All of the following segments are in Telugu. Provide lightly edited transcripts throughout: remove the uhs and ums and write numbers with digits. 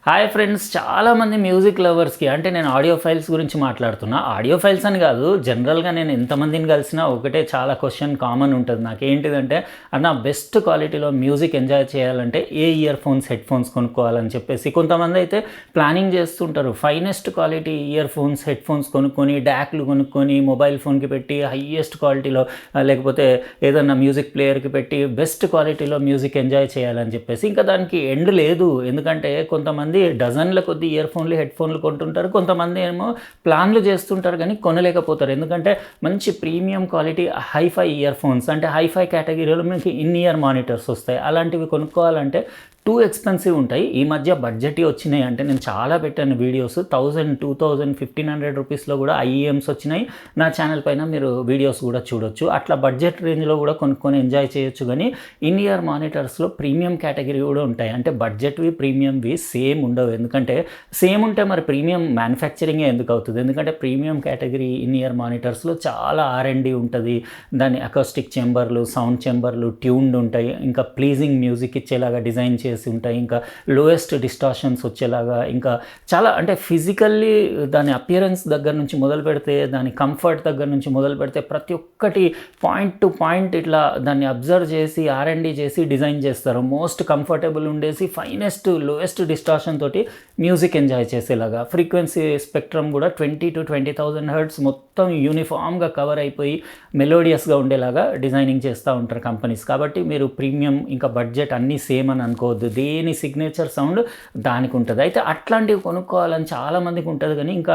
హాయ్ ఫ్రెండ్స్, చాలామంది మ్యూజిక్ లవర్స్కి అంటే నేను ఆడియో ఫైల్స్ గురించి మాట్లాడుతున్నా. ఆడియో ఫైల్స్ అని కాదు, జనరల్గా నేను ఎంతమందిని కలిసినా ఒకటే చాలా క్వశ్చన్ కామన్ ఉంటుంది నాకు. ఏంటిదంటే అన్న బెస్ట్ క్వాలిటీలో మ్యూజిక్ ఎంజాయ్ చేయాలంటే ఏ ఇయర్ ఫోన్స్ హెడ్ ఫోన్స్ కొనుక్కోవాలని చెప్పేసి కొంతమంది అయితే ప్లానింగ్ చేస్తుంటారు. Finest quality ear phones head phones కొనుక్కొని డ్యాక్లు కొనుక్కొని మొబైల్ ఫోన్కి పెట్టి హయ్యెస్ట్ క్వాలిటీలో లేకపోతే ఏదన్నా మ్యూజిక్ ప్లేయర్కి పెట్టి బెస్ట్ క్వాలిటీలో మ్యూజిక్ ఎంజాయ్ చేయాలని చెప్పేసి ఇంకా దానికి ఎండ్ లేదు. ఎందుకంటే కొంతమంది డజన్ల కొద్ది ఇయర్ ఫోన్లు హెడ్ ఫోన్లు కొంటుంటారు, కొంతమంది ఏమో ప్లాన్లు చేస్తుంటారు కానీ కొనలేకపోతారు. ఎందుకంటే మంచి premium quality hi fi earphones అంటే హైఫై కేటగిరీలో మీకు ఇన్ ఇయర్ మానిటర్స్ వస్తాయి. అలాంటివి కొనుక్కోవాలంటే టూ ఎక్స్పెన్సివ్ ఉంటాయి. ఈ మధ్య బడ్జెట్ వచ్చినాయి అంటే నేను చాలా పెట్టాను వీడియోస్, 1000, 2000, 1500 రూపీస్లో కూడా IEMs వచ్చినాయి. నా ఛానల్ పైన మీరు వీడియోస్ కూడా చూడొచ్చు. అట్లా బడ్జెట్ రేంజ్లో కూడా కొనుక్కొని ఎంజాయ్ చేయొచ్చు. కానీ ఇన్ ఇయర్ మానిటర్స్లో ప్రీమియం కేటగిరీ కూడా ఉంటాయి. అంటే బడ్జెట్వి ప్రీమియంవి సేమ్ ఉండవు. ఎందుకంటే సేమ్ ఉంటే మరి ప్రీమియం మ్యానుఫ్యాక్చరింగే ఎందుకు అవుతుంది? ఎందుకంటే ప్రీమియం కేటగిరీ ఇన్ ఇయర్ మానిటర్స్లో చాలా R&D ఉంటుంది. దాని అకౌస్టిక్ చెంబర్లు, సౌండ్ చెంబర్లు ట్యూన్డ్ ఉంటాయి. ఇంకా ప్లీజింగ్ మ్యూజిక్ ఇచ్చేలాగా డిజైన్ చేసి ఉంటాయి. ఇంకా లోయెస్ట్ డిస్టార్షన్స్ వచ్చేలాగా, ఇంకా చాలా అంటే ఫిజికల్లీ దాని అపియరెన్స్ దగ్గర నుంచి మొదలు పెడితే, దాని కంఫర్ట్ దగ్గర నుంచి మొదలు పెడితే ప్రతి ఒక్కటి పాయింట్ టు పాయింట్ ఇట్లా దాన్ని అబ్జర్వ్ చేసి R&D చేసి డిజైన్ చేస్తారు. మోస్ట్ కంఫర్టబుల్ ఉండేసి ఫైనెస్ట్ లోయెస్ట్ డిస్టార్షన్ తోటి మ్యూజిక్ ఎంజాయ్ చేసేలాగా, ఫ్రీక్వెన్సీ స్పెక్ట్రమ్ కూడా 20 to 20,000 హెర్ట్జ్ మొత్తం యూనిఫామ్గా కవర్ అయిపోయి మెలోడియస్గా ఉండేలాగా డిజైనింగ్ చేస్తూ ఉంటారు కంపెనీస్. కాబట్టి మీరు ప్రీమియం ఇంకా బడ్జెట్ అన్నీ సేమ్ అని అనుకోవద్దు. దేని సిగ్నేచర్ సౌండ్ దానికి ఉంటుంది. అయితే అట్లాంటివి కొనుక్కోవాలని చాలామందికి ఉంటుంది. కానీ ఇంకా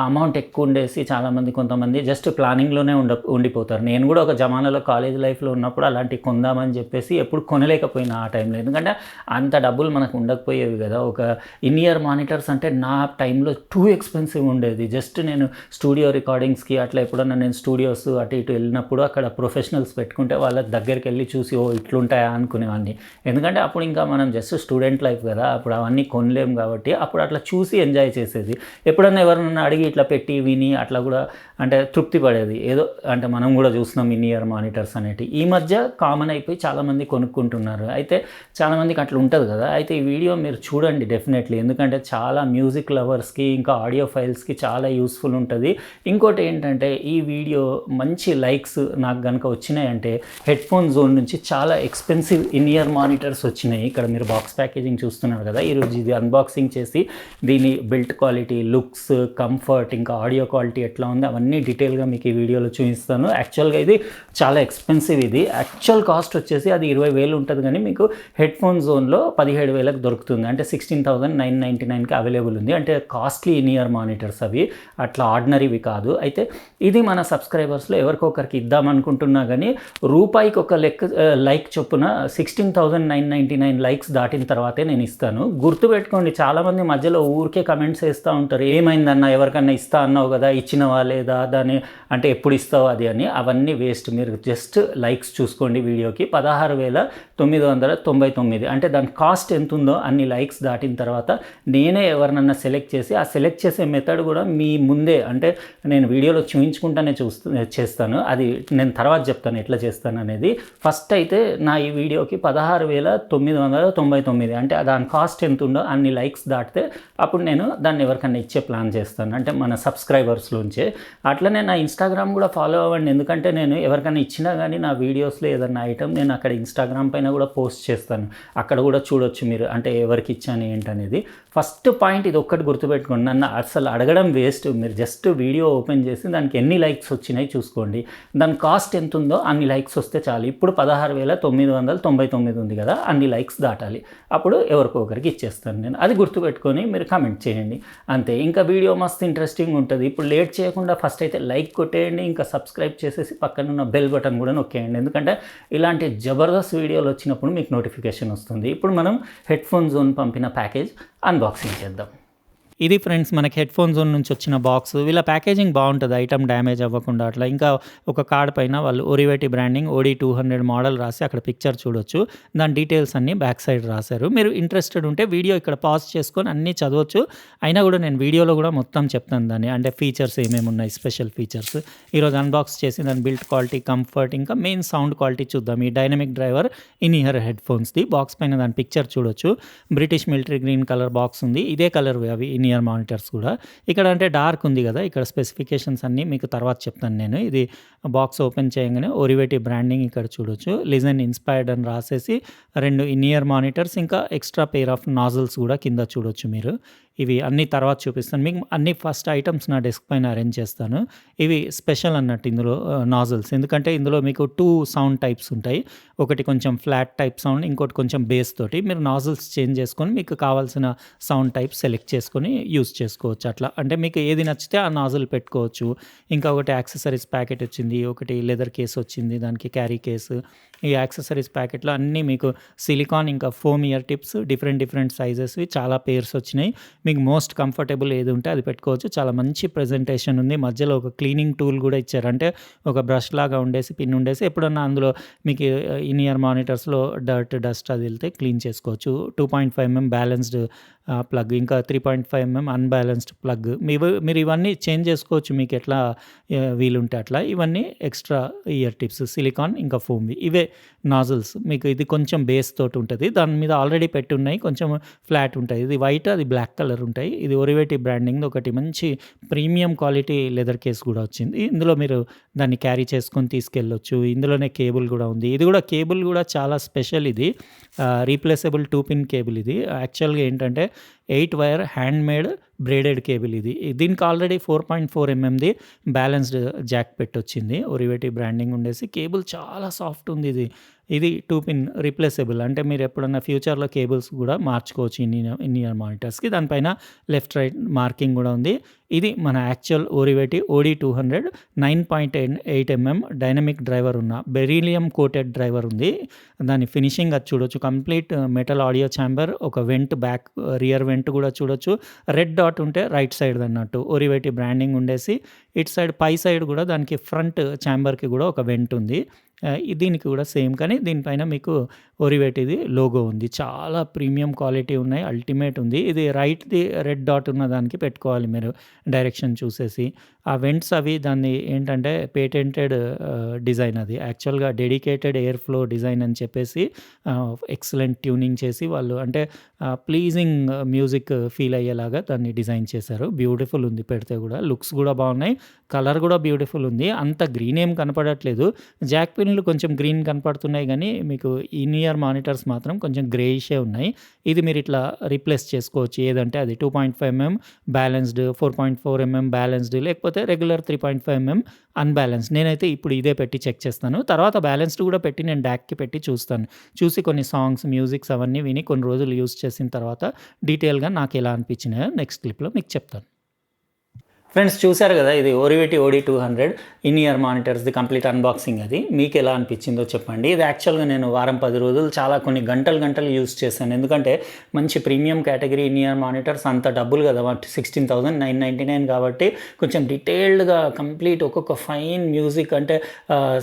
అమౌంట్ ఎక్కువ ఉండేసి చాలామంది కొంతమంది జస్ట్ ప్లానింగ్లోనే ఉండిపోతారు. నేను కూడా ఒక జమానాలో కాలేజ్ లైఫ్లో ఉన్నప్పుడు అలాంటివి కొందామని చెప్పేసి ఎప్పుడు కొనలేకపోయినా ఆ టైంలో. ఎందుకంటే అంత డబ్బులు మనకు ఉండకపోయేవి కదా. ఒక ఇన్ ఇయర్ మానిటర్స్ అంటే నా టైంలో టూ ఎక్స్పెన్సివ్ ఉండేది. జస్ట్ నేను స్టూడియో రికార్డింగ్స్కి అట్లా ఎప్పుడన్నా నేను స్టూడియోస్ అటు ఇటు వెళ్ళినప్పుడు అక్కడ ప్రొఫెషనల్స్ పెట్టుకుంటే వాళ్ళ దగ్గరికి వెళ్ళి చూసి ఓ ఇట్లుంటాయా అనుకునేవాడిని. ఎందుకంటే అప్పుడు ఇంకా మనం జస్ట్ స్టూడెంట్ లైఫ్ కదా, అప్పుడు అవన్నీ కొనలేము కాబట్టి అప్పుడు అట్లా చూసి ఎంజాయ్ చేసేది. ఎప్పుడన్నా ఎవరైనా అడిగి ఇట్లా పెట్టి విని అట్లా కూడా అంటే తృప్తి పడేది. ఏదో అంటే మనం కూడా చూస్తున్నాం ఇన్ ఇయర్ మానిటర్స్ అనేవి ఈ మధ్య కామన్ అయిపోయి చాలామంది కొనుక్కుంటున్నారు. అయితే చాలామందికి అట్లా ఉంటుంది కదా. అయితే ఈ వీడియో మీరు చూడండి డెఫినెట్లీ, ఎందుకంటే చాలా మ్యూజిక్ లవర్స్కి ఇంకా ఆడియో ఫైల్స్కి చాలా యూస్ఫుల్ ఉంటుంది. ఇంకోటి ఏంటంటే ఈ వీడియో మంచి లైక్స్ నాకు కనుక వచ్చినాయంటే హెడ్ ఫోన్ జోన్ నుంచి చాలా ఎక్స్పెన్సివ్ ఇన్ ఇయర్ మానిటర్స్ వచ్చినాయి. ఇక్కడ మీరు బాక్స్ ప్యాకేజింగ్ చూస్తున్నారు కదా. ఈరోజు ఇది అన్బాక్సింగ్ చేసి దీని బిల్ట్ క్వాలిటీ, లుక్స్, కంఫర్ట్ ఇంకా ఆడియో క్వాలిటీ ఎట్లా ఉంది అవన్నీ డీటెయిల్గా మీకు ఈ వీడియోలో చూపిస్తాను. యాక్చువల్గా ఇది చాలా ఎక్స్పెన్సివ్. ఇది యాక్చువల్ కాస్ట్ వచ్చేసి అది 20,000 ఉంటుంది, కానీ మీకు హెడ్ ఫోన్ జోన్లో 17,000కి దొరుకుతుంది. అంటే 16,999కి అవైలబుల్ ఉంది. అంటే కాస్ట్లీ ఇన్ ఇయర్ మానిటర్స్ అవి, అట్లా ఆర్డినరీవి కాదు. అయితే ఇది మన సబ్స్క్రైబర్స్లో ఎవరికొకరికి ఇద్దామనుకుంటున్నా కానీ రూపాయికి ఒక లైక్ చొప్పున 16,999 లైక్స్ దాటిన తర్వాతే నేను ఇస్తాను. గుర్తుపెట్టుకోండి, చాలామంది మధ్యలో ఊరికే కమెంట్స్ వేస్తూ ఉంటారు, ఏమైందన్నా ఎవరికన్నా ఇస్తా అన్నావు కదా, ఇచ్చినవా లేదా, దాన్ని అంటే ఎప్పుడు ఇస్తావు అది అని. అవన్నీ వేస్ట్. మీరు జస్ట్ లైక్స్ చూసుకోండి వీడియోకి. 16,999 అంటే దాని కాస్ట్ ఎంత ఉందో అన్ని లైక్స్ దాటిన తర్వాత నేనే ఎవరినన్నా సెలెక్ట్ చేసి, ఆ సెలెక్ట్ చేసే మెథడ్ కూడా మీ ముందే అంటే నేను వీడియోలో చూపించుకుంటానే చేస్తాను. అది నేను తర్వాత చెప్తాను ఎట్లా చేస్తాను అనేది. ఫస్ట్ అయితే నా ఈ వీడియోకి 16,999 అంటే దాని కాస్ట్ ఎంత ఉందో అన్ని లైక్స్ దాటితే అప్పుడు నేను దాన్ని ఎవరికన్నా ఇచ్చే ప్లాన్ చేస్తాను, అంటే మన సబ్స్క్రైబర్స్లోంచే. అట్లనే నా ఇన్స్టాగ్రామ్ కూడా ఫాలో అవ్వండి. ఎందుకంటే నేను ఎవరికైనా ఇచ్చినా కానీ నా వీడియోస్లో ఏదన్నా ఐటమ్ నేను అక్కడ ఇన్స్టాగ్రామ్ పైన కూడా పోస్ట్ చేస్తాను. అక్కడ కూడా చూడొచ్చు మీరు అంటే ఎవరికి ఇచ్చాను ఏంటనేది. ఫస్ట్ పాయింట్ ఇది ఒక్కటి గుర్తుపెట్టుకోండి, నన్ను అసలు అడగడం వేస్ట్. మీరు జస్ట్ వీడియో ఓపెన్ చేసి దానికి ఎన్ని లైక్స్ వచ్చినాయి చూసుకోండి, దాని కాస్ట్ ఎంత ఉందో అన్ని లైక్స్ వస్తే చాలు. ఇప్పుడు 16,999 ఉంది కదా, అన్ని లైక్స్ దాటాలి. అప్పుడు ఎవరికొకరికి ఇచ్చేస్తాను నేను. అది గుర్తుపెట్టుకొని మీరు కామెంట్ చేయండి అంతే. ఇంకా వీడియో మస్తు ఇంట్రెస్టింగ్ ఉంటుంది. ఇప్పుడు లేట్ చేయకుండా ఫస్ట్ అయితే లైక్ కొట్టేయండి, ఇంకా సబ్స్క్రైబ్ చేసేసి పక్కనున్న బెల్ బటన్ కూడా నొక్కేయండి. ఎందుకంటే ఇలాంటి జబర్దస్త్ వీడియోలు వచ్చినప్పుడు మీకు నోటిఫికేషన్ వస్తుంది. ఇప్పుడు మనం హెడ్ ఫోన్ జోన్ పంపిన ప్యాకేజ్ అన్బాక్సింగ్ చేద్దాం. ఇది ఫ్రెండ్స్ మనకి హెడ్ ఫోన్ జోన్ నుంచి వచ్చిన బాక్స్. వీళ్ళ ప్యాకేజింగ్ బాగుంటుంది, ఐటమ్ డ్యామేజ్ అవ్వకుండా అట్లా. ఇంకా ఒక కార్డ్ పైన వాళ్ళు ఒరివెటి బ్రాండింగ్ OD200 మోడల్ రాసి అక్కడ పిక్చర్ చూడొచ్చు. దాని డీటెయిల్స్ అన్నీ బ్యాక్ సైడ్ రాశారు. మీరు ఇంట్రెస్టెడ్ ఉంటే వీడియో ఇక్కడ పాజ్ చేసుకొని అన్నీ చదవచ్చు. అయినా కూడా నేను వీడియోలో కూడా మొత్తం చెప్తాను దాన్ని, అంటే ఫీచర్స్ ఏమేమి ఉన్నాయి, స్పెషల్ ఫీచర్స్. ఈరోజు అన్బాక్స్ చేసి దాని బిల్డ్ క్వాలిటీ, కంఫర్ట్, ఇంకా మెయిన్ సౌండ్ క్వాలిటీ చూద్దాం. ఈ డైనమిక్ డ్రైవర్ ఇన్ ఇయర్ హెడ్ ఫోన్స్ది బాక్స్ పైన దాని పిక్చర్ చూడొచ్చు. British military green colour box ఉంది. ఇదే కలర్ అవి ఇన్ ఇయర్ మానిటర్స్ కూడా. ఇక్కడ అంటే డార్క్ ఉంది కదా, ఇక్కడ స్పెసిఫికేషన్స్ అన్నీ మీకు తర్వాత చెప్తాను నేను. ఇది బాక్స్ ఓపెన్ చేయగానే ఒరివెటి బ్రాండింగ్ ఇక్కడ చూడొచ్చు. లిజన్ ఇన్స్పైర్డ్ అని రాసేసి 2 ఇన్ ఇయర్ మానిటర్స్, ఇంకా ఎక్స్ట్రా పెయిర్ ఆఫ్ నాజిల్స్ కూడా కింద చూడొచ్చు మీరు. ఇవి అన్నీ తర్వాత చూపిస్తాను మీకు. అన్ని ఫస్ట్ ఐటమ్స్ నా డెస్క్ పైన అరేంజ్ చేస్తాను. ఇవి స్పెషల్ అన్నట్టు ఇందులో నాజిల్స్, ఎందుకంటే ఇందులో మీకు 2 సౌండ్ టైప్స్ ఉంటాయి. ఒకటి కొంచెం ఫ్లాట్ టైప్ సౌండ్, ఇంకోటి కొంచెం బేస్ తోటి. మీరు నాజిల్స్ చేంజ్ చేసుకొని మీకు కావాల్సిన సౌండ్ టైప్ సెలెక్ట్ చేసుకొని యూస్ చేసుకోవచ్చు. అట్లా అంటే మీకు ఏది నచ్చితే ఆ నాజిల్ పెట్టుకోవచ్చు. ఇంకా ఒకటి యాక్సెసరీస్ ప్యాకెట్ వచ్చింది, ఒకటి లెదర్ కేస్ వచ్చింది, దానికి క్యారీ కేసు. ఈ యాక్సెసరీస్ ప్యాకెట్లో అన్నీ మీకు సిలికాన్ ఇంకా ఫోమ్ ఇయర్ టిప్స్, డిఫరెంట్ సైజెస్వి చాలా పేర్స్ వచ్చినాయి. మీకు మోస్ట్ కంఫర్టబుల్ ఏది ఉంటే అది పెట్టుకోవచ్చు. చాలా మంచి ప్రెజెంటేషన్ ఉంది. మధ్యలో ఒక క్లీనింగ్ టూల్ కూడా ఇచ్చారు, అంటే ఒక బ్రష్ లాగా ఉండేసి పిన్ ఉండేసి ఎప్పుడన్నా అందులో మీకు ఇన్ ఇయర్ మానిటర్స్లో డస్ట్ అది వెళ్తే క్లీన్ చేసుకోవచ్చు. 2.5mm బ్యాలెన్స్డ్ ప్లగ్, ఇంకా 3.5mm అన్బ్యాలెన్స్డ్ ప్లగ్. మీరు ఇవన్నీ చేంజ్ చేసుకోవచ్చు మీకు ఎట్లా వీలుంటే అట్లా. ఇవన్నీ ఎక్స్ట్రా ఇయర్ టిప్స్, సిలికాన్ ఇంకా ఫోమ్వి. ఇవే నాజిల్స్. మీకు ఇది కొంచెం బేస్ తోటి ఉంటుంది, దాని మీద ఆల్రెడీ పెట్టి ఉన్నాయి, కొంచెం ఫ్లాట్ ఉంటుంది. ఇది వైట్, అది బ్లాక్ కలర్ ఉంటాయి. ఇది ఒరివెటి బ్రాండింగ్ ఒకటి మంచి ప్రీమియం క్వాలిటీ లెదర్ కేస్ కూడా వచ్చింది. ఇందులో మీరు దాన్ని క్యారీ చేసుకొని తీసుకెళ్ళొచ్చు. ఇందులోనే కేబుల్ కూడా ఉంది. ఇది కూడా కేబుల్ కూడా చాలా స్పెషల్. ఇది రీప్లేసబుల్ 2-పిన్ కేబుల్. ఇది యాక్చువల్గా ఏంటంటే 8 wire hand made braided cable. దీనికి ఆల్రెడీ 4.4mmది బ్యాలెన్స్డ్ జాక్ పెట్టొచ్చింది. ఒరివెటి బ్రాండింగ్ ఉండేసి కేబుల్ చాలా సాఫ్ట్ ఉంది. ఇది 2-పిన్ రీప్లేసబుల్, అంటే మీరు ఎప్పుడన్నా ఫ్యూచర్లో కేబుల్స్ కూడా మార్చుకోవచ్చు ఇన్ ఇయర్ మానిటర్స్కి. దానిపైన లెఫ్ట్ రైట్ మార్కింగ్ కూడా ఉంది. ఇది మన actual Oriveti OD200 9.8mm dynamic driver ఉన్న బెరీలియం కోటెడ్ డ్రైవర్ ఉంది. దాని ఫినిషింగ్ అది చూడొచ్చు. కంప్లీట్ మెటల్ ఆడియో ఛాంబర్, ఒక వెంట్ బ్యాక్ రియర్ వెంట్ కూడా చూడొచ్చు. రెడ్ డాట్ ఉంటే రైట్ సైడ్ అన్నట్టు ఒరివెటి బ్రాండింగ్ ఉండేసి, ఇటు సైడ్ పై సైడ్ కూడా దానికి ఫ్రంట్ ఛాంబర్కి కూడా ఒక వెంట్ ఉంది. దీనికి కూడా సేమ్, కానీ దీనిపైన మీకు ఒరివెటిది లోగో ఉంది. చాలా ప్రీమియం క్వాలిటీ ఉన్నాయి, అల్టిమేట్ ఉంది. ఇది రైట్ది రెడ్ డాట్ ఉన్న దానికి పెట్టుకోవాలి మీరు డైరెక్షన్ చూసేసి. ఆ వెంట్స్ అవి దాన్ని ఏంటంటే పేటెంటెడ్ డిజైన్. అది యాక్చువల్గా డెడికేటెడ్ ఎయిర్ ఫ్లో డిజైన్ అని చెప్పేసి ఎక్సలెంట్ ట్యూనింగ్ చేసి వాళ్ళు అంటే ప్లీజింగ్ మ్యూజిక్ ఫీల్ అయ్యేలాగా దాన్ని డిజైన్ చేశారు. బ్యూటిఫుల్ ఉంది, పెడితే కూడా లుక్స్ కూడా బాగున్నాయి, కలర్ కూడా బ్యూటిఫుల్ ఉంది. అంత గ్రీన్ ఏం కనపడట్లేదు. జాక్ పిన్లు కొంచెం గ్రీన్ కనపడుతున్నాయి, కానీ మీకు ఇన్ ఇయర్ మానిటర్స్ మాత్రం కొంచెం గ్రేయిషే ఉన్నాయి. ఇది మీరు ఇట్లా రీప్లేస్ చేసుకోవచ్చు, ఏదంటే అది 2.5mm బ్యాలెన్స్డ్, 4.4mm బ్యాలెన్స్డ్, లేకపోతే రెగ్యులర్ 3.5mm అన్బ్యాలెన్స్డ్. నేనైతే ఇప్పుడు ఇదే పెట్టి చెక్ చేస్తాను. తర్వాత బ్యాలెన్స్డ్ కూడా పెట్టి నేను డాక్కి పెట్టి చూస్తాను. చూసి కొన్ని సాంగ్స్, మ్యూజిక్స్ అవన్నీ విని కొన్ని రోజులు యూస్ చేసిన తర్వాత డీటెయిల్గా నాకు ఎలా అనిపించినాయో నెక్స్ట్ క్లిప్లో మీకు చెప్తాను. ఫ్రెండ్స్ చూశారు కదా, ఇది ఒరివెటి OD200 ఇన్ ఇయర్ మానిటర్స్ది కంప్లీట్ అన్బాక్సింగ్. అది మీకు ఎలా అనిపించిందో చెప్పండి. ఇది యాక్చువల్గా నేను వారం 10 రోజులు చాలా కొన్ని గంటలు యూస్ చేశాను, ఎందుకంటే మంచి premium category in year monitors అంత డబ్బులు కదా, 16,999 కాబట్టి కొంచెం డీటెయిల్డ్గా కంప్లీట్ ఒక్కొక్క ఫైన్ మ్యూజిక్, అంటే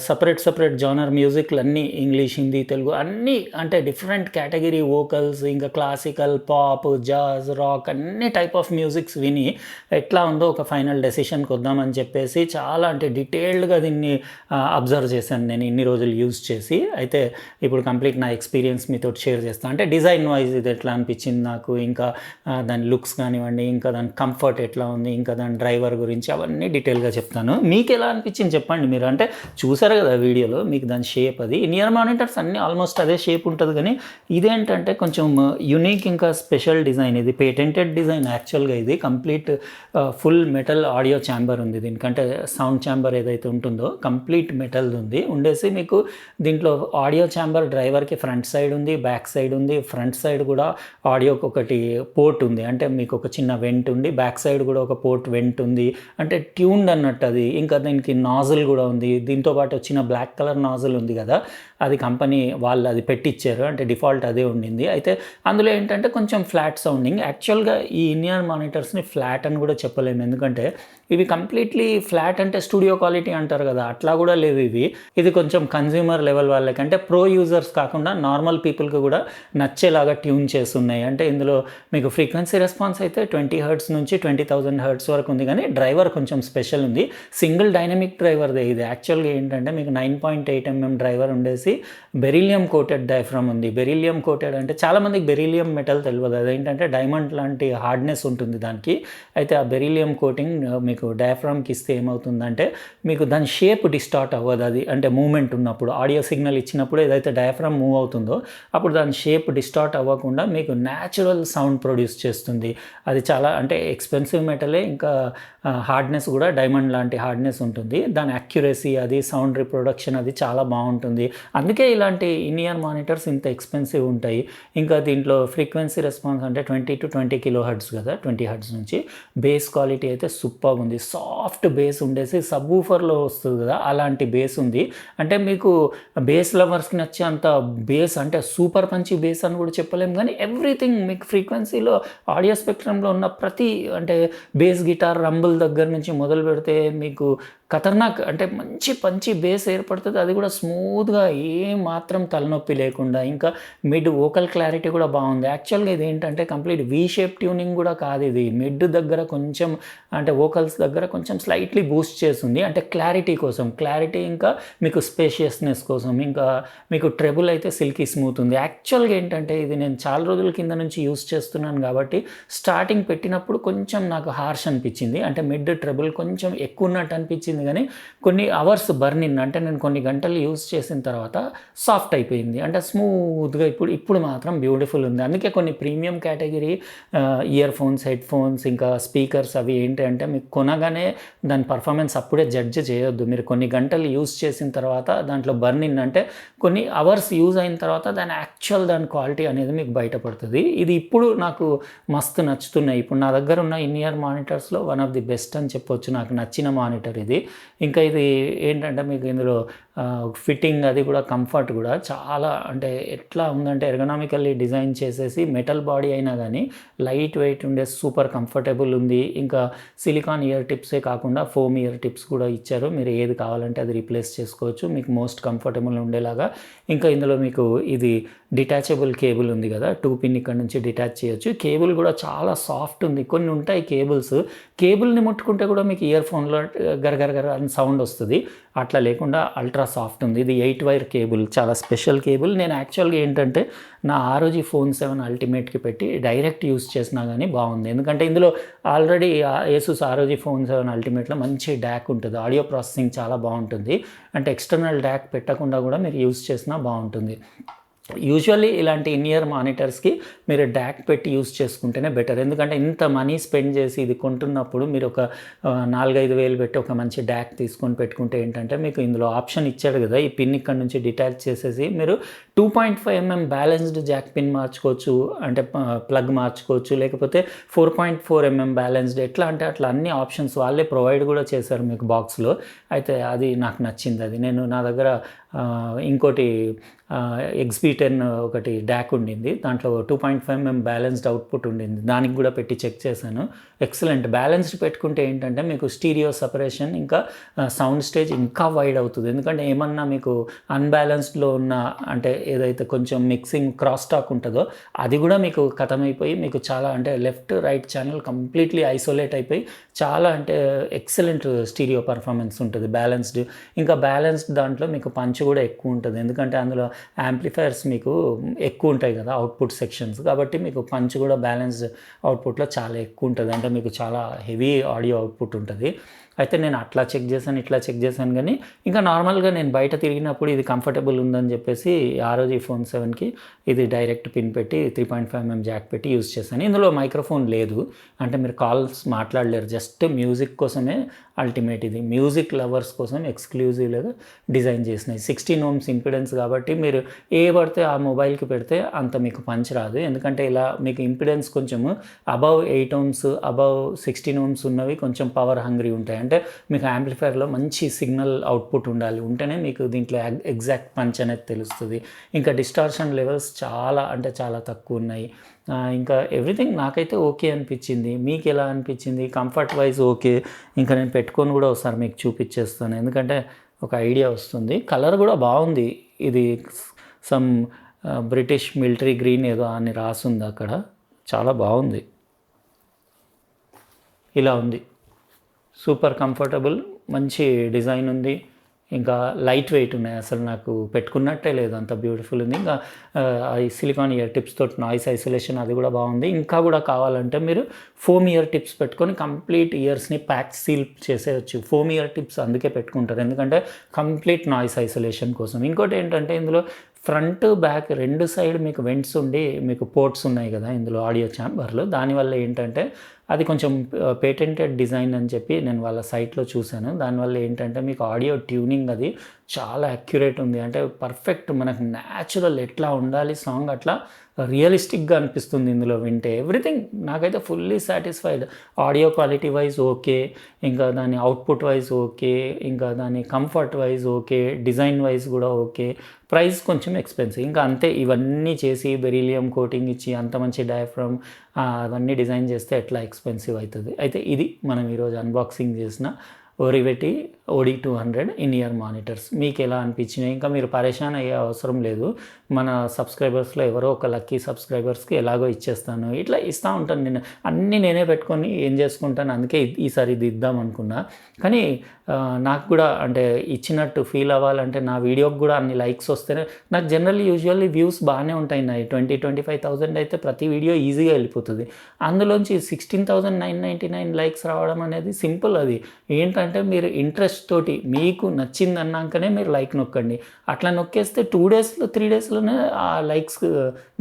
సపరేట్ జానర్ మ్యూజిక్లు అన్నీ ఇంగ్లీష్, హిందీ, తెలుగు అన్నీ, అంటే డిఫరెంట్ కేటగిరీ వోకల్స్, ఇంకా క్లాసికల్, పాప్, జాజ్, రాక్ అన్ని టైప్ ఆఫ్ మ్యూజిక్స్ విని ఎట్లా ఉందో ఒక ఫైనల్ డెసిషన్కి వద్దామని చెప్పేసి చాలా అంటే డీటెయిల్డ్గా దీన్ని అబ్జర్వ్ చేశాను నేను ఇన్ని రోజులు యూజ్ చేసి. అయితే ఇప్పుడు కంప్లీట్ నా ఎక్స్పీరియన్స్ మీతో షేర్ చేస్తాను. అంటే డిజైన్ వైజ్ ఇది ఎట్లా అనిపించింది నాకు, ఇంకా దాని లుక్స్ కానివ్వండి, ఇంకా దాని కంఫర్ట్ ఎట్లా ఉంది, ఇంకా దాని డ్రైవర్ గురించి అవన్నీ డీటెయిల్గా చెప్తాను. మీకు ఎలా అనిపించింది చెప్పండి మీరు. అంటే చూసారు కదా వీడియోలో, మీకు దాని షేప్ అది ఇన్ ఇయర్ మానిటర్స్ అన్నీ ఆల్మోస్ట్ అదే షేప్ ఉంటుంది, కానీ ఇదేంటంటే కొంచెం యూనిక్ ఇంకా స్పెషల్ డిజైన్. ఇది పేటెంటెడ్ డిజైన్ యాక్చువల్గా. ఇది complete full metal audio chamber ఉంది దీనికంటే. సౌండ్ ఛాంబర్ ఏదైతే ఉంటుందో కంప్లీట్ మెటల్ ఉంది ఉండేసి, మీకు దీంట్లో ఆడియో ఛాంబర్ డ్రైవర్కి ఫ్రంట్ సైడ్ ఉంది, బ్యాక్ సైడ్ ఉంది. ఫ్రంట్ సైడ్ కూడా ఆడియోకి ఒకటి పోర్ట్ ఉంది, అంటే మీకు ఒక చిన్న వెంట్ ఉంది. బ్యాక్ సైడ్ కూడా ఒక పోర్ట్ వెంట్ ఉంది, అంటే ట్యూన్డ్ అన్నట్టు అది. ఇంకా దీనికి నాజిల్ కూడా ఉంది. దీంతో పాటు వచ్చిన బ్లాక్ కలర్ నాజిల్ ఉంది కదా, అది కంపెనీ వాళ్ళు అది పెట్టించారు, అంటే డిఫాల్ట్ అదే ఉండింది. అయితే అందులో ఏంటంటే కొంచెం ఫ్లాట్ సౌండింగ్. యాక్చువల్గా ఈ ఇన్-ఇయర్ మానిటర్స్ని ఫ్లాట్ అని కూడా చెప్పలేము, ఎందుకంటే ఇవి కంప్లీట్లీ ఫ్లాట్ అంటే స్టూడియో క్వాలిటీ అంటారు కదా, అట్లా కూడా లేవు ఇవి. ఇది కొంచెం కన్జ్యూమర్ లెవెల్ వాళ్ళకి, అంటే ప్రో యూజర్స్ కాకుండా నార్మల్ పీపుల్కి కూడా నచ్చేలాగా ట్యూన్ చేస్తున్నాయి. అంటే ఇందులో మీకు ఫ్రీక్వెన్సీ రెస్పాన్స్ అయితే 20 హెర్ట్జ్ నుంచి 20,000 హెర్ట్జ్ వరకు ఉంది, కానీ డ్రైవర్ కొంచెం స్పెషల్ ఉంది. సింగిల్ డైనమిక్ డ్రైవర్దే ఇది. యాక్చువల్గా ఏంటంటే మీకు 9.8 mm డ్రైవర్ ఉండేసి బెరిలియం కోటెడ్ డయాఫ్రమ్ ఉంది. బెరిలియం కోటెడ్ అంటే చాలామందికి బెరిలియం మెటల్ తెలియదు, అదేంటంటే డైమండ్ లాంటి హార్డ్నెస్ ఉంటుంది దానికి. అయితే ఆ బెరిలియం కోటింగ్ మీకు డయాఫ్రామ్కి ఇస్తే ఏమవుతుందంటే మీకు దాని షేప్ డిస్టార్ట్ అవ్వదు. అది అంటే మూమెంట్ ఉన్నప్పుడు, ఆడియో సిగ్నల్ ఇచ్చినప్పుడు ఏదైతే డయాఫ్రామ్ మూవ్ అవుతుందో అప్పుడు దాని షేప్ డిస్టార్ట్ అవ్వకుండా మీకు న్యాచురల్ సౌండ్ ప్రొడ్యూస్ చేస్తుంది. అది చాలా అంటే ఎక్స్పెన్సివ్ మెటలే, ఇంకా హార్డ్నెస్ కూడా డైమండ్ లాంటి హార్డ్నెస్ ఉంటుంది. దాని యాక్యురసీ, అది సౌండ్ రిప్రొడక్షన్ అది చాలా బాగుంటుంది. అందుకే ఇలాంటి ఇన్-ఇయర్ మానిటర్స్ ఇంత ఎక్స్పెన్సివ్ ఉంటాయి. ఇంకా దీంట్లో ఫ్రీక్వెన్సీ రెస్పాన్స్ అంటే 20 to 20 కిలోహెర్ట్జ్ కదా, 20 హెర్ట్జ్ నుంచి. బేస్ క్వాలిటీ అయితే సూపర్ ఉంది, సాఫ్ట్ బేస్ ఉండేసి సబ్ ఊఫర్లో వస్తుంది కదా అలాంటి బేస్ ఉంది. అంటే మీకు బేస్ లవర్స్కి నచ్చే అంత బేస్, అంటే సూపర్ పంచి బేస్ అని కూడా చెప్పలేము, కానీ ఎవ్రీథింగ్ మీకు ఫ్రీక్వెన్సీలో ఆడియో స్పెక్ట్రంలో ఉన్న ప్రతి అంటే బేస్ గిటార్ రంబుల్ దగ్గర నుంచి మొదలు పెడితే మీకు ఖతర్నాక్ అంటే మంచి పంచి బేస్ ఏర్పడుతుంది. అది కూడా స్మూత్గా, ఏ మాత్రం తలనొప్పి లేకుండా. ఇంకా మిడ్ వోకల్ క్లారిటీ కూడా బాగుంది. యాక్చువల్గా ఇది ఏంటంటే కంప్లీట్ వీ షేప్ ట్యూనింగ్ కూడా కాదు, ఇది మిడ్ దగ్గర కొంచెం అంటే వోకల్స్ దగ్గర కొంచెం స్లైట్లీ బూస్ట్ చేస్తుంది, అంటే క్లారిటీ కోసం. క్లారిటీ ఇంకా మీకు స్పేషియస్నెస్ కోసం. ఇంకా మీకు ట్రెబుల్ అయితే సిల్కీ స్మూత్ ఉంది. యాక్చువల్గా ఏంటంటే ఇది నేను చాలా రోజుల కింద నుంచి యూస్ చేస్తున్నాను కాబట్టి స్టార్టింగ్ పెట్టినప్పుడు కొంచెం నాకు హార్ష్ అనిపించింది, అంటే మిడ్ ట్రెబుల్ కొంచెం ఎక్కువ ఉన్నట్టు అనిపించింది. కానీ కొన్ని అవర్స్ బర్నింగ్, అంటే నేను కొన్ని గంటలు యూస్ చేసిన తర్వాత సాఫ్ట్ అయిపోయింది, అంటే స్మూత్గా. ఇప్పుడు మాత్రం బ్యూటిఫుల్ ఉంది. అందుకే కొన్ని premium category ear phones, head phones, ఇంకా స్పీకర్స్ అవి ఏంటంటే మీకు కొనగానే దాని పర్ఫార్మెన్స్ అప్పుడే జడ్జ్ చేయొద్దు. మీరు కొన్ని గంటలు యూస్ చేసిన తర్వాత దాంట్లో బర్నింగ్ అంటే కొన్ని అవర్స్ యూజ్ అయిన తర్వాత దాని క్వాలిటీ అనేది మీకు బయటపడుతుంది. ఇది ఇప్పుడు నాకు మస్తు నచ్చుతున్నాయి. ఇప్పుడు నా దగ్గర ఉన్న ఇన్-ఇయర్ మానిటర్స్లో వన్ ఆఫ్ ది బెస్ట్ అని చెప్పొచ్చు, నాకు నచ్చిన మానిటర్ ఇది. ఇంకా ఇది ఏంటంటే మీకు ఇందులో ఫిట్టింగ్ అది కూడా, కంఫర్ట్ కూడా చాలా అంటే ఎట్లా ఉందంటే ఎర్గనామికల్లీ డిజైన్ చేసేసి మెటల్ బాడీ అయినా కానీ లైట్ వెయిట్ ఉండే సూపర్ కంఫర్టబుల్ ఉంది. ఇంకా సిలికాన్ ఇయర్ టిప్సే కాకుండా ఫోమ్ ఇయర్ టిప్స్ కూడా ఇచ్చారు, మీరు ఏది కావాలంటే అది రీప్లేస్ చేసుకోవచ్చు మీకు మోస్ట్ కంఫర్టబుల్ ఉండేలాగా. ఇంకా ఇందులో మీకు ఇది డిటాచబుల్ కేబుల్ ఉంది కదా, 2 పిన్ ఇక్కడ నుంచి డిటాచ్ చేయొచ్చు. కేబుల్ కూడా చాలా సాఫ్ట్ ఉంది. కొన్ని ఉంటాయి కేబుల్ని ముట్టుకుంటే కూడా మీకు ఇయర్ ఫోన్లో గరగరగర అని సౌండ్ వస్తుంది, అట్లా లేకుండా అల్ట్రా సాఫ్ట్ ఉంది. ఇది 8 వైర్ కేబుల్, చాలా స్పెషల్ కేబుల్. నేను యాక్చువల్గా ఏంటంటే నా ROG Phone 7 అల్టిమేట్కి పెట్టి డైరెక్ట్ యూస్ చేసినా కానీ బాగుంది, ఎందుకంటే ఇందులో ఆల్రెడీ ఏసూస్ ROG Phone 7 అల్టిమేట్లో మంచి డాక్ ఉంటుంది, ఆడియో ప్రాసెసింగ్ చాలా బాగుంటుంది. అంటే ఎక్స్టర్నల్ డాక్ పెట్టకుండా కూడా మీరు యూస్ చేసినా బాగుంటుంది. యూజువల్లీ ఇలాంటి ఇన్-ఇయర్ మానిటర్స్కి మీరు డాక్ పెట్టి యూస్ చేసుకుంటేనే బెటర్, ఎందుకంటే ఇంత మనీ స్పెండ్ చేసి ఇది కొంటున్నప్పుడు మీరు ఒక 4-5 వేలు పెట్టి ఒక మంచి డాక్ తీసుకొని పెట్టుకుంటే ఏంటంటే మీకు ఇందులో ఆప్షన్ ఇచ్చాడు కదా, ఈ పిన్ ఇక్కడ నుంచి డిటాచ్ చేసేసి మీరు 2.5 mm బ్యాలెన్స్డ్ జాక్ పిన్ మార్చుకోవచ్చు, అంటే ప్లగ్ మార్చుకోవచ్చు, లేకపోతే 4.4 mm బ్యాలెన్స్డ్, ఎట్లా అంటే అట్లా అన్ని ఆప్షన్స్ వాళ్ళే ప్రొవైడ్ కూడా చేశారు మీకు బాక్స్లో. అయితే అది నాకు నచ్చింది. అది నేను నా దగ్గర ఇంకోటి XB10 ఒకటి డాక్ ఉండింది, దాంట్లో 2.5 mm బ్యాలెన్స్డ్ అవుట్పుట్ ఉండింది, దానికి కూడా పెట్టి చెక్ చేశాను. ఎక్సలెంట్ బ్యాలెన్స్డ్ పెట్టుకుంటే ఏంటంటే మీకు స్టీరియో సపరేషన్ ఇంకా సౌండ్ స్టేజ్ ఇంకా వైడ్ అవుతుంది. ఎందుకంటే ఏమన్నా మీకు అన్బ్యాలెన్స్డ్లో ఉన్న అంటే ఏదైతే కొంచెం మిక్సింగ్ క్రాస్ టాక్ ఉంటుందో అది కూడా మీకు ఖతమైపోయి మీకు చాలా అంటే left right channel completely isolate అయిపోయి చాలా అంటే ఎక్సలెంట్ స్టీరియో పర్ఫార్మెన్స్ ఉంటుంది బ్యాలెన్స్డ్. ఇంకా బ్యాలెన్స్డ్ దాంట్లో మీకు పంచ్ కూడా ఎక్కువ ఉంటుంది, ఎందుకంటే అందులో యాంప్లిఫైయర్స్ మీకు ఎక్కువ ఉంటాయి కదా అవుట్పుట్ సెక్షన్స్, కాబట్టి మీకు పంచ్ కూడా బ్యాలెన్స్డ్ అవుట్పుట్లో చాలా ఎక్కువ ఉంటుంది, అంటే మీకు చాలా హెవీ ఆడియో అవుట్పుట్ ఉంటుంది. అయితే నేను అట్లా చెక్ చేశాను, ఇట్లా చెక్ చేశాను, కానీ ఇంకా నార్మల్గా నేను బయట తిరిగినప్పుడు ఇది కంఫర్టబుల్ ఉందని చెప్పేసి ROG Phone 7కి ఇది డైరెక్ట్ పిన్ పెట్టి 3.5 mm జాక్ పెట్టి యూస్ చేశాను. ఇందులో మైక్రోఫోన్ లేదు, అంటే మీరు కాల్స్ మాట్లాడలేరు, జస్ట్ మ్యూజిక్ కోసమే అల్టిమేట్. ఇది మ్యూజిక్ లవర్స్ కోసం ఎక్స్క్లూజివ్గా డిజైన్ చేసినాయి. 16 ohms ఇంపిడెన్స్ కాబట్టి మీరు ఏ పడితే ఆ మొబైల్కి పెడితే అంత మీకు పంచ్ రాదు, ఎందుకంటే ఇలా మీకు ఇంపిడెన్స్ కొంచెము అబవ్ 8 ohms అబవ్ 16 ohms ఉన్నవి కొంచెం పవర్ హంగ్రీ ఉంటాయి, అంటే అంటే మీకు యాంప్లిఫైర్లో మంచి సిగ్నల్ అవుట్పుట్ ఉండాలి, ఉంటేనే మీకు దీంట్లో ఎగ్జాక్ట్ పంచ్ అనేది తెలుస్తుంది. ఇంకా డిస్టార్షన్ లెవెల్స్ చాలా అంటే చాలా తక్కువ ఉన్నాయి. ఇంకా ఎవ్రీథింగ్ నాకైతే ఓకే అనిపించింది. మీకు ఎలా అనిపించింది? Comfort wise okay. ఇంకా నేను పెట్టుకొని కూడా ఒకసారి మీకు చూపించేస్తాను, ఎందుకంటే ఒక ఐడియా వస్తుంది. కలర్ కూడా బాగుంది. ఇది సమ్ బ్రిటిష్ మిలిటరీ గ్రీన్ ఏదో అని రాసుంది అక్కడ, చాలా బాగుంది. ఇలా ఉంది, సూపర్ కంఫర్టబుల్, మంచి డిజైన్ ఉంది. ఇంకా లైట్ వెయిట్ ఉన్నాయి, అసలు నాకు పెట్టుకున్నట్టే లేదు, అంత బ్యూటిఫుల్ ఉంది. ఇంకా ఈ సిలికాన్ ఇయర్ టిప్స్ తోటి నాయిస్ ఐసోలేషన్ అది కూడా బాగుంది. ఇంకా కూడా కావాలంటే మీరు ఫోమ్ ఇయర్ టిప్స్ పెట్టుకొని కంప్లీట్ ఇయర్స్ని ప్యాక్ సీల్ చేసేయచ్చు. ఫోమ్ ఇయర్ టిప్స్ అందుకే పెట్టుకుంటారు, ఎందుకంటే కంప్లీట్ నాయిస్ ఐసోలేషన్ కోసం. ఇంకోటి ఏంటంటే ఇందులో ఫ్రంట్ బ్యాక్ రెండు సైడ్ మీకు వెంట్స్ ఉండి మీకు పోర్ట్స్ ఉన్నాయి కదా ఇందులో ఆడియో ఛాంబర్లు. దానివల్ల ఏంటంటే అది కొంచెం పేటెంటెడ్ డిజైన్ అని చెప్పి నేను వాళ్ళ సైట్లో చూశాను. దానివల్ల ఏంటంటే మీకు ఆడియో ట్యూనింగ్ అది చాలా అక్యురేట్ ఉంది. అంటే పర్ఫెక్ట్ మనకు న్యాచురల్ ఎట్లా ఉండాలి సాంగ్ అట్లా రియలిస్టిక్గా అనిపిస్తుంది ఇందులో వింటే. ఎవ్రీథింగ్ నాకైతే fully satisfied. Audio quality wise okay, ఇంకా దాని అవుట్పుట్ వైజ్ ఓకే, ఇంకా దాని comfort wise okay, design wise కూడా ఓకే. ప్రైస్ కొంచెం ఎక్స్పెన్సివ్, ఇంకా అంతే. ఇవన్నీ చేసి బెరీలియం కోటింగ్ ఇచ్చి అంత మంచి డయాఫ్రమ్ అవన్నీ డిజైన్ చేస్తే ఎట్లా ఎక్స్పెన్సివ్ అవుతుంది. అయితే ఇది మనం ఈరోజు అన్బాక్సింగ్ చేసిన Oriveti OD200 in year monitors. మీకు ఎలా అనిపించినాయి? ఇంకా మీరు పరేషాన్ అయ్యే అవసరం లేదు. మన సబ్స్క్రైబర్స్లో ఎవరో ఒక లక్కీ సబ్స్క్రైబర్స్కి ఎలాగో ఇచ్చేస్తాను, ఇట్లా ఇస్తూ ఉంటాను. నేను అన్నీ నేనే పెట్టుకొని ఏం చేసుకుంటాను, అందుకే ఈసారి ఇది ఇద్దాం అనుకున్నా. కానీ నాకు కూడా అంటే ఇచ్చినట్టు ఫీల్ అవ్వాలంటే నా వీడియోకి కూడా అన్ని లైక్స్ వస్తేనే నాకు యూజువల్లీ వ్యూస్ బాగానే ఉంటాయి. 20,000-25,000 అయితే ప్రతి వీడియో ఈజీగా వెళ్ళిపోతుంది. అందులోంచి 16,999 లైక్స్ రావడం అనేది సింపుల్. అది ఏంటంటే మీరు ఇంట్రెస్ట్ తోటి మీకు నచ్చింది అన్నాకనే మీరు లైక్ నొక్కండి. అట్లా నొక్కేస్తే 2 డేస్లో 3 డేస్లోనే ఆ లైక్స్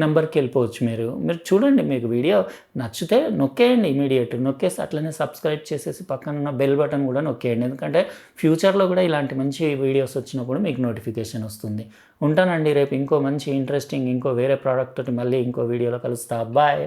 నెంబర్కి వెళ్ళిపోవచ్చు. మీరు చూడండి, మీకు వీడియో నచ్చితే నొక్కేయండి, ఇమీడియట్ నొక్కేసి అట్లనే సబ్స్క్రైబ్ చేసేసి పక్కన ఉన్న బెల్ బటన్ కూడా నొక్కేయండి, ఎందుకంటే ఫ్యూచర్లో కూడా ఇలాంటి మంచి వీడియోస్ వచ్చినప్పుడు మీకు నోటిఫికేషన్ వస్తుంది. ఉంటానండి, రేపు ఇంకో మంచి ఇంట్రెస్టింగ్ ఇంకో వేరే ప్రోడక్ట్ తోటి మళ్ళీ ఇంకో వీడియోలో కలుస్తా. బాయ్.